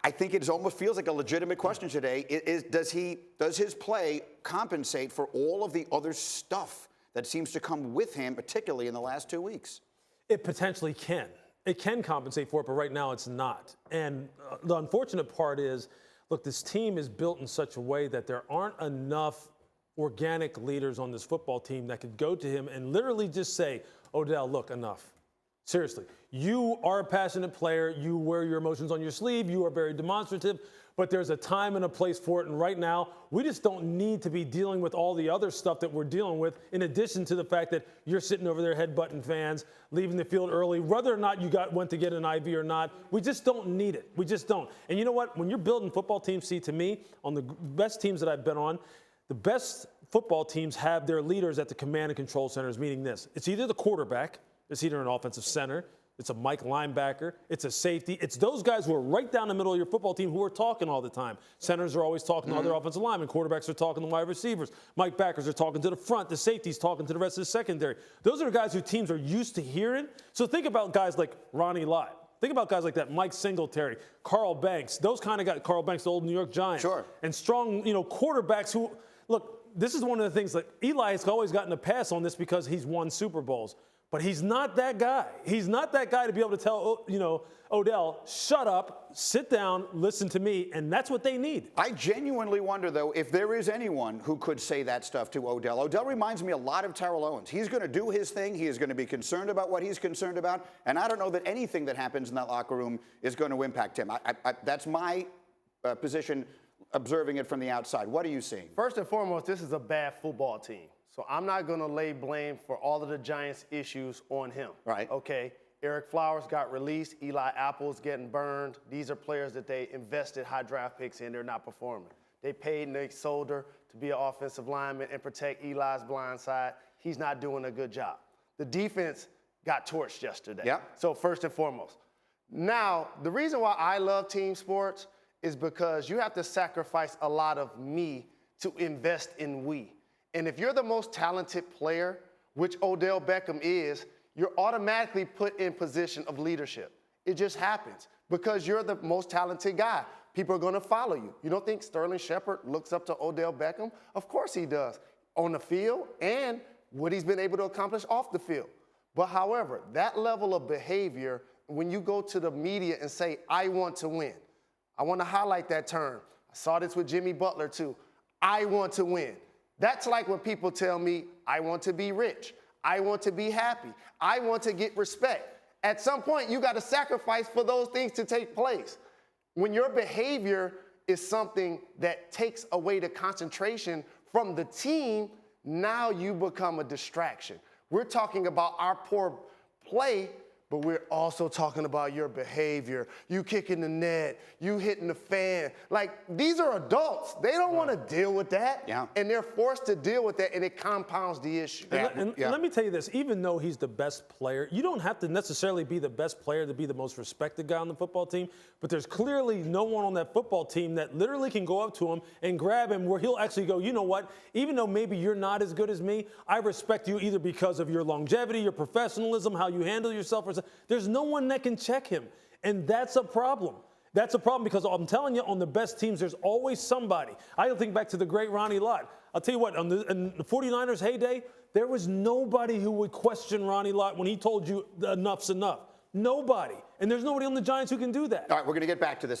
I think it almost feels like a legitimate question today. Does his play compensate for all of the other stuff that seems to come with him, particularly in the last 2 weeks? It potentially can. It can compensate for it, but right now it's not. And the unfortunate part is, look, this team is built in such a way that there aren't enough organic leaders on this football team that could go to him and literally just say, Odell, look, enough. Seriously, you are a passionate player. You wear your emotions on your sleeve. You are very demonstrative, but there's a time and a place for it. And right now, we just don't need to be dealing with all the other stuff that we're dealing with, in addition to the fact that you're sitting over there headbutting fans, leaving the field early, whether or not you went to get an IV or not. We just don't need it. We just don't. And you know what? When you're building football teams, see, to me, on the best teams that I've been on, the best football teams have their leaders at the command and control centers, meaning this. It's either the quarterback, it's either an offensive center, it's a Mike linebacker, it's a safety. It's those guys who are right down the middle of your football team who are talking all the time. Centers are always talking to other offensive linemen. Quarterbacks are talking to wide receivers. Mike backers are talking to the front. The safeties talking to the rest of the secondary. Those are the guys who teams are used to hearing. So think about guys like Ronnie Lott. Think about guys like that, Mike Singletary, Carl Banks, those kind of guys, Carl Banks, the old New York Giant. Sure. And strong, quarterbacks who, look, this is one of the things that Eli has always gotten a pass on this because he's won Super Bowls. But he's not that guy. He's not that guy to be able to tell, Odell, shut up, sit down, listen to me, and that's what they need. I genuinely wonder, though, if there is anyone who could say that stuff to Odell. Odell reminds me a lot of Terrell Owens. He's going to do his thing. He is going to be concerned about what he's concerned about, and I don't know that anything that happens in that locker room is going to impact him. That's my position, observing it from the outside. What are you seeing? First and foremost, this is a bad football team. So I'm not going to lay blame for all of the Giants' issues on him. Right. Okay. Eric Flowers got released. Eli Apple's getting burned. These are players that they invested high draft picks in. They're not performing. They paid Nate Solder to be an offensive lineman and protect Eli's blind side. He's not doing a good job. The defense got torched yesterday. Yeah. So first and foremost. Now, the reason why I love team sports is because you have to sacrifice a lot of me to invest in we. And if you're the most talented player, which Odell Beckham is, you're automatically put in position of leadership. It just happens because you're the most talented guy. People are going to follow you. You don't think Sterling Shepard looks up to Odell Beckham? Of course he does, on the field and what he's been able to accomplish off the field. But however, that level of behavior, when you go to the media and say, I want to win, I want to highlight that term. I saw this with Jimmy Butler too. I want to win. That's like when people tell me, I want to be rich. I want to be happy. I want to get respect. At some point, you got to sacrifice for those things to take place. When your behavior is something that takes away the concentration from the team, now you become a distraction. We're talking about our poor play, but we're also talking about your behavior. You kicking the net, you hitting the fan. Like, these are adults. They don't want to deal with that. Yeah. And they're forced to deal with that, and it compounds the issue. And let me tell you this, even though he's the best player, you don't have to necessarily be the best player to be the most respected guy on the football team, but there's clearly no one on that football team that literally can go up to him and grab him where he'll actually go, you know what, even though maybe you're not as good as me, I respect you either because of your longevity, your professionalism, how you handle yourself, or there's no one that can check him, and that's a problem. That's a problem because I'm telling you, on the best teams, there's always somebody. I think back to the great Ronnie Lott. I'll tell you what, in the 49ers' heyday, there was nobody who would question Ronnie Lott when he told you enough's enough. Nobody. And there's nobody on the Giants who can do that. All right, we're going to get back to this.